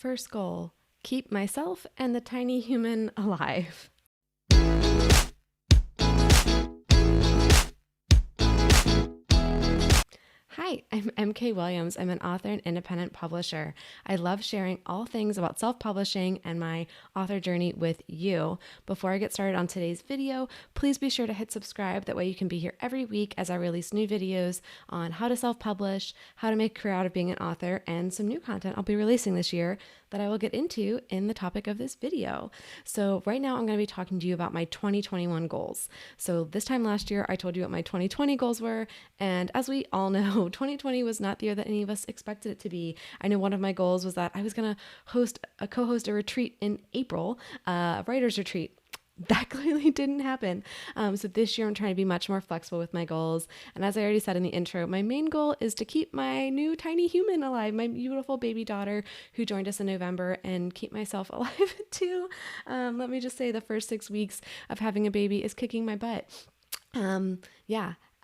First goal, keep myself and the tiny human alive. Hi, I'm MK Williams. I'm an author and independent publisher. I love sharing all things about self-publishing and my author journey with you. Before I get started on today's video, please be sure to hit subscribe. That way you can be here every week as I release new videos on how to self-publish, how to make a career out of being an author, and some new content I'll be releasing this year that I will get into in the topic of this video. So right now I'm going to be talking to you about my 2021 goals. So this time last year, I told you what my 2020 goals were. And as we all know, 2020 was not the year that any of us expected it to be. I know one of my goals was that I was going to co-host a retreat in April, a writer's retreat. That clearly didn't happen. So this year I'm trying to be much more flexible with my goals. And as I already said in the intro, my main goal is to keep my new tiny human alive, my beautiful baby daughter who joined us in November, and keep myself alive too. Let me just say the first 6 weeks of having a baby is kicking my butt.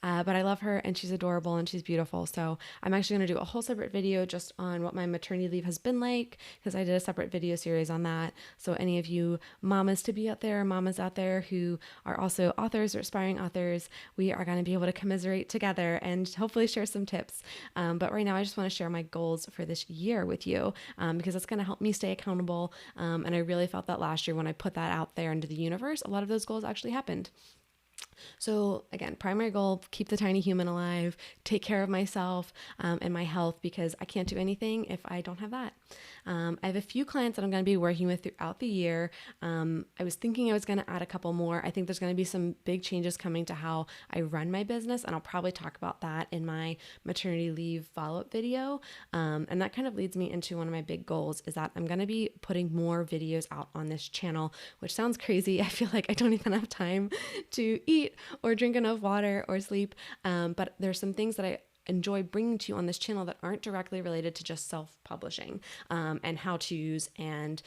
But I love her and she's adorable and she's beautiful. So I'm actually going to do a whole separate video just on what my maternity leave has been like, because I did a separate video series on that. So any of you mamas to be out there, mamas out there who are also authors or aspiring authors, we are going to be able to commiserate together and hopefully share some tips. But right now I just want to share my goals for this year with you, because it's going to help me stay accountable. And I really felt that last year when I put that out there into the universe, a lot of those goals actually happened. So again, primary goal, keep the tiny human alive, take care of myself and my health, because I can't do anything if I don't have that. I have a few clients that I'm going to be working with throughout the year. I was thinking I was going to add a couple more. I think there's going to be some big changes coming to how I run my business, and I'll probably talk about that in my maternity leave follow-up video. And that kind of leads me into one of my big goals, is that I'm going to be putting more videos out on this channel, which sounds crazy. I feel like I don't even have time to eat or drink enough water or sleep. But there's some things that I enjoy bringing to you on this channel that aren't directly related to just self-publishing and how-tos and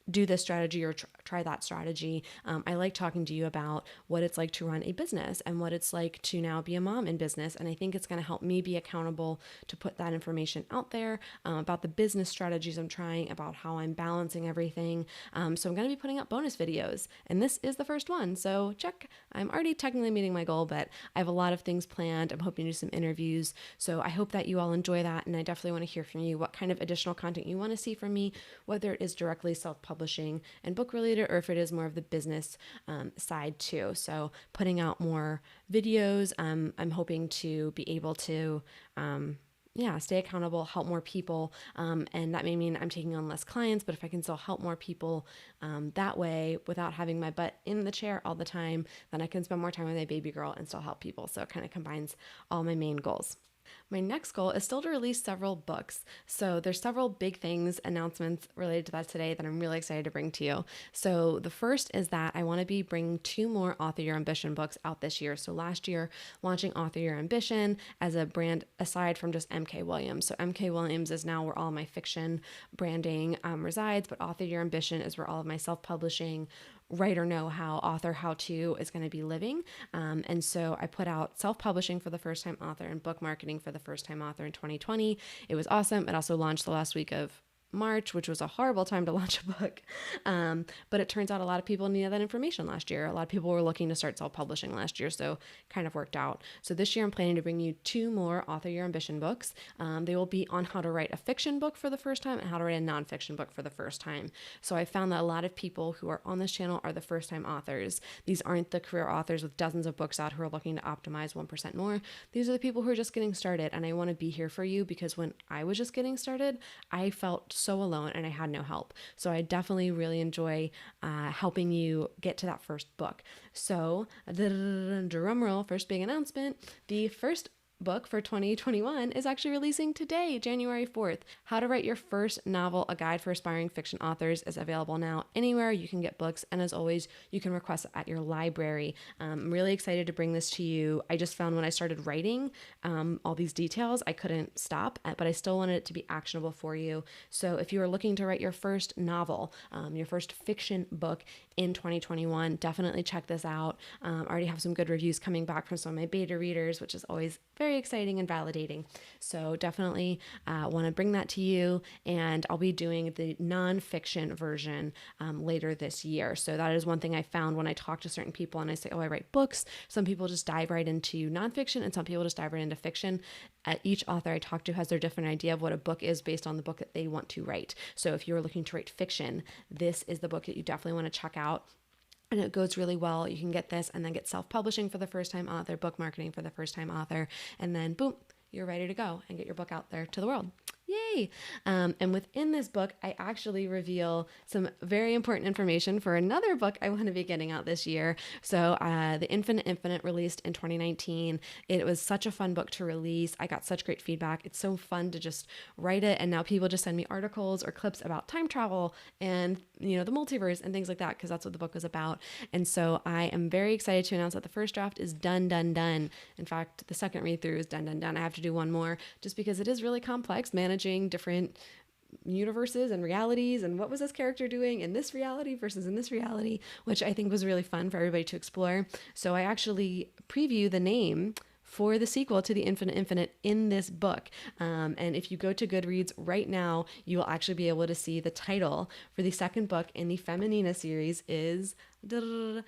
do this strategy or try that strategy. I like talking to you about what it's like to run a business and what it's like to now be a mom in business. And I think it's going to help me be accountable to put that information out there about the business strategies I'm trying, about how I'm balancing everything. So I'm going to be putting up bonus videos, and this is the first one. So check. I'm already technically meeting my goal, but I have a lot of things planned. I'm hoping to do some interviews. So I hope that you all enjoy that. And I definitely want to hear from you what kind of additional content you want to see from me, whether it is directly self-publishing and book related, or if it is more of the business side too. So putting out more videos. I'm hoping to be able to stay accountable, help more people. And that may mean I'm taking on less clients, but if I can still help more people that way without having my butt in the chair all the time, then I can spend more time with my baby girl and still help people. So it kind of combines all my main goals. My next goal is still to release several books. So there's several big things, announcements related to that today that I'm really excited to bring to you. So the first is that I want to be bringing 2 more Author Your Ambition books out this year. So last year, launching Author Your Ambition as a brand aside from just MK Williams. So MK Williams is now where all my fiction branding resides, but Author Your Ambition is where all of my self-publishing, writer know-how, author how-to is going to be living. And so I put out self-publishing for the first time author and book marketing for the first time author in 2020. It was awesome. It also launched the last week of March, which was a horrible time to launch a book. But it turns out a lot of people needed that information last year. A lot of people were looking to start self-publishing last year, so kind of worked out. So this year I'm planning to bring you 2 more Author Your Ambition books. They will be on how to write a fiction book for the first time and how to write a nonfiction book for the first time. So I found that a lot of people who are on this channel are the first time authors. These aren't the career authors with dozens of books out who are looking to optimize 1% more. These are the people who are just getting started, and I want to be here for you, because when I was just getting started, I felt so alone and I had no help. So I definitely really enjoy helping you get to that first book. So drum roll, first big announcement. The first book for 2021 is actually releasing today, January 4th. How to Write Your First Novel, A Guide for Aspiring Fiction Authors is available now anywhere you can get books. And as always, you can request it at your library. I'm really excited to bring this to you. I just found when I started writing all these details, I couldn't stop, but I still wanted it to be actionable for you. So if you are looking to write your first novel, your first fiction book in 2021, definitely check this out. I already have some good reviews coming back from some of my beta readers, which is always very very exciting and validating. So definitely want to bring that to you. And I'll be doing the nonfiction version later this year. So that is one thing I found when I talk to certain people and I say, oh, I write books. Some people just dive right into nonfiction and some people just dive right into fiction. Each author I talk to has their different idea of what a book is based on the book that they want to write. So if you're looking to write fiction, this is the book that you definitely want to check out. And it goes really well. You can get this and then get self-publishing for the first time author, book marketing for the first time author, and then boom, you're ready to go and get your book out there to the world. Yay! And within this book, I actually reveal some very important information for another book I want to be getting out this year. So The Infinite released in 2019. It was such a fun book to release. I got such great feedback. It's so fun to just write it. And now people just send me articles or clips about time travel and, the multiverse and things like that, because that's what the book was about. And so I am very excited to announce that the first draft is done. In fact, the second read through is done. I have to do one more just because it is really complex, managing different universes and realities and what was this character doing in this reality versus in this reality, which I think was really fun for everybody to explore. So I actually preview the name for the sequel to The Infinite in this book. And if you go to Goodreads right now, you will actually be able to see the title for the second book in the Feminina series is The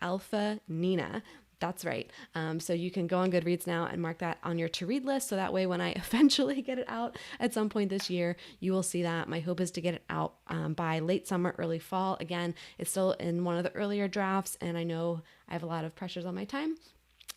Alpha Nina. That's right. So you can go on Goodreads now and mark that on your to-read list. So that way, when I eventually get it out at some point this year, you will see that. My hope is to get it out by late summer, early fall. Again, it's still in one of the earlier drafts, and I know I have a lot of pressures on my time.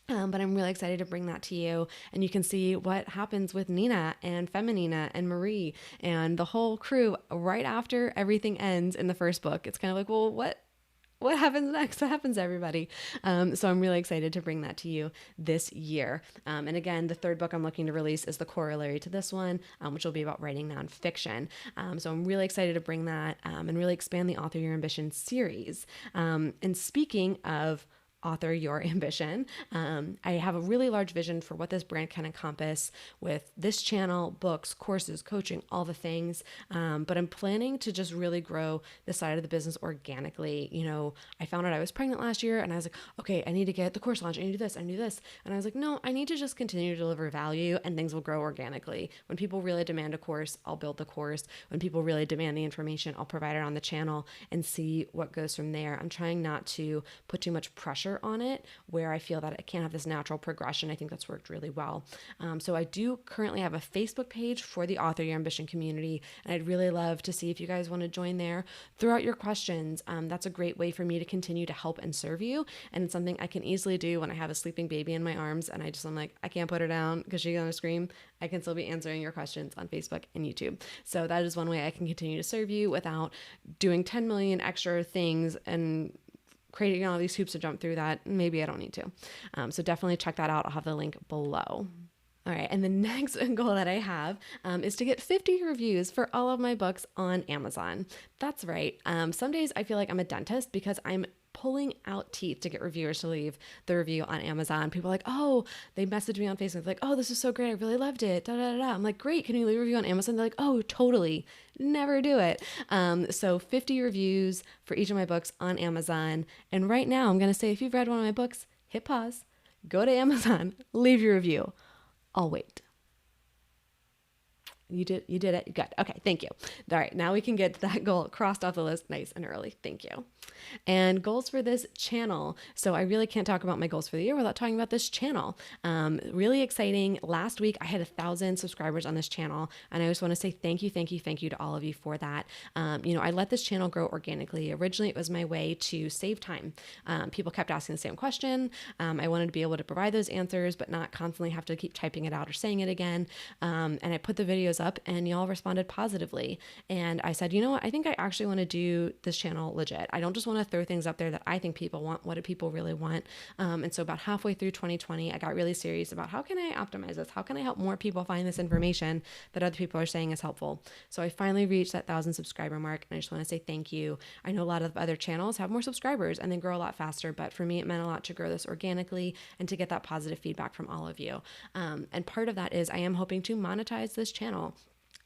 But I'm really excited to bring that to you. And you can see what happens with Nina and Feminina and Marie and the whole crew right after everything ends in the first book. It's kind of like, well, what happens next? What happens to everybody? So I'm really excited to bring that to you this year. And again, the third book I'm looking to release is the corollary to this one, which will be about writing nonfiction. So I'm really excited to bring that and really expand the Author Your Ambition series. And speaking of Author Your Ambition, I have a really large vision for what this brand can encompass with this channel, books, courses, coaching, all the things. But I'm planning to just really grow this side of the business organically. I found out I was pregnant last year and I was like, okay, I need to get the course launched. I need to do this. I need to do this. And I was like, no, I need to just continue to deliver value and things will grow organically. When people really demand a course, I'll build the course. When people really demand the information, I'll provide it on the channel and see what goes from there. I'm trying not to put too much pressure on it where I feel that it can't have this natural progression. I think that's worked really well. So I do currently have a Facebook page for the Author Your Ambition community, and I'd really love to see if you guys want to join there. Throw out your questions. That's a great way for me to continue to help and serve you, and it's something I can easily do when I have a sleeping baby in my arms and I'm like, I can't put her down because she's gonna scream. I can still be answering your questions on Facebook and YouTube. So that is one way I can continue to serve you without doing 10 million extra things and creating all these hoops to jump through that maybe I don't need to. So definitely check that out. I'll have the link below. All right, and the next goal that I have is to get 50 reviews for all of my books on Amazon. That's right. Some days I feel like I'm a dentist because I'm pulling out teeth to get reviewers to leave the review on Amazon. People are like, oh, they message me on Facebook like, oh, this is so great. I really loved it. Da, da, da, da. I'm like, great. Can you leave a review on Amazon? They're like, oh, totally. Never do it. So 50 reviews for each of my books on Amazon. And right now I'm going to say, if you've read one of my books, hit pause, go to Amazon, leave your review. I'll wait. You did it. Good. Okay. Thank you. All right. Now we can get that goal crossed off the list nice and early. Thank you. And goals for this channel. So I really can't talk about my goals for the year without talking about this channel. Really exciting. Last week I had 1,000 subscribers on this channel. And I just want to say thank you to all of you for that. I let this channel grow organically. Originally, it was my way to save time. People kept asking the same question. I wanted to be able to provide those answers, but not constantly have to keep typing it out or saying it again. And I put the videos up and y'all responded positively. And I said, you know what? I think I actually want to do this channel legit. I don't just want to throw things up there that I think people want. What do people really want? And so about halfway through 2020, I got really serious about how can I optimize this? How can I help more people find this information that other people are saying is helpful? So I finally reached that 1,000 subscriber mark. And I just want to say thank you. I know a lot of other channels have more subscribers and they grow a lot faster, but for me, it meant a lot to grow this organically and to get that positive feedback from all of you. And part of that is I am hoping to monetize this channel.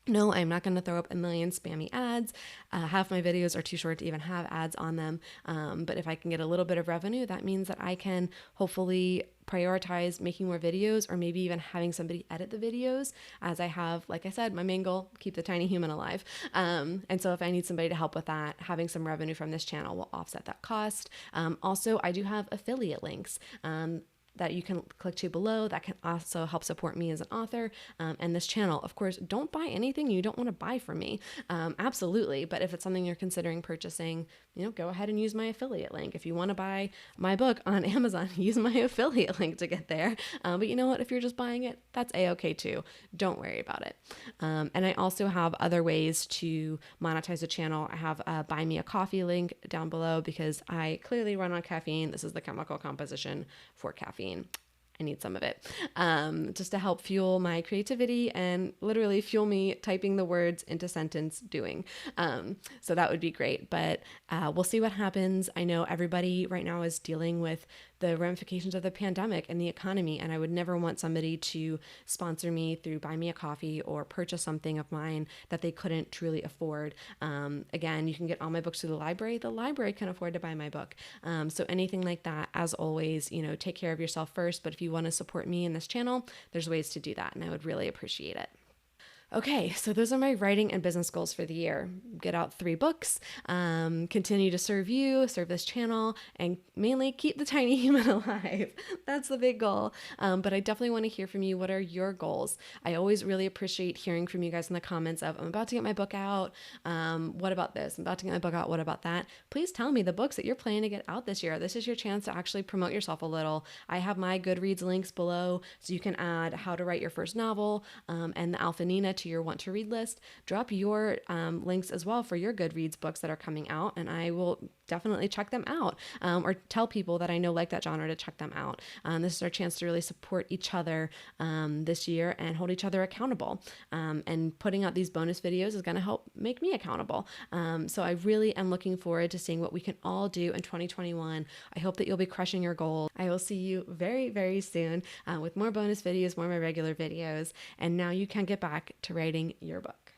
No, I'm not going to throw up a million spammy ads. Half my videos are too short to even have ads on them. But if I can get a little bit of revenue, that means that I can hopefully prioritize making more videos, or maybe even having somebody edit the videos, as I have, like I said, my main goal, keep the tiny human alive. And so if I need somebody to help with that, having some revenue from this channel will offset that cost. Also, I do have affiliate links. That you can click to below that can also help support me as an author and this channel. Of course, don't buy anything you don't want to buy from me. Absolutely. But if it's something you're considering purchasing, go ahead and use my affiliate link. If you want to buy my book on Amazon, use my affiliate link to get there. But you know what? If you're just buying it, that's a-okay too. Don't worry about it. And I also have other ways to monetize the channel. I have a buy me a coffee link down below because I clearly run on caffeine. This is the chemical composition for caffeine. I need some of it just to help fuel my creativity and literally fuel me typing the words into sentence doing. So that would be great, but we'll see what happens. I know everybody right now is dealing with the ramifications of the pandemic and the economy, and I would never want somebody to sponsor me through buy me a coffee or purchase something of mine that they couldn't truly afford. Again, you can get all my books through the library. The library can afford to buy my book. So anything like that, as always, take care of yourself first. But if you want to support me in this channel, there's ways to do that, and I would really appreciate it. Okay, so those are my writing and business goals for the year. Get out 3 books, continue to serve you, serve this channel, and mainly keep the tiny human alive. That's the big goal. But I definitely want to hear from you. What are your goals? I always really appreciate hearing from you guys in the comments of, I'm about to get my book out. What about this? I'm about to get my book out. What about that? Please tell me the books that you're planning to get out this year. This is your chance to actually promote yourself a little. I have my Goodreads links below, so you can add How to Write Your First Novel and the Alpha Nina to your want to read list. Drop your links as well for your Goodreads books that are coming out, and I will definitely check them out, or tell people that I know like that genre to check them out. This is our chance to really support each other this year and hold each other accountable. And putting out these bonus videos is going to help make me accountable. So I really am looking forward to seeing what we can all do in 2021. I hope that you'll be crushing your goals. I will see you very, very soon with more bonus videos, more of my regular videos, and now you can get back to writing your book.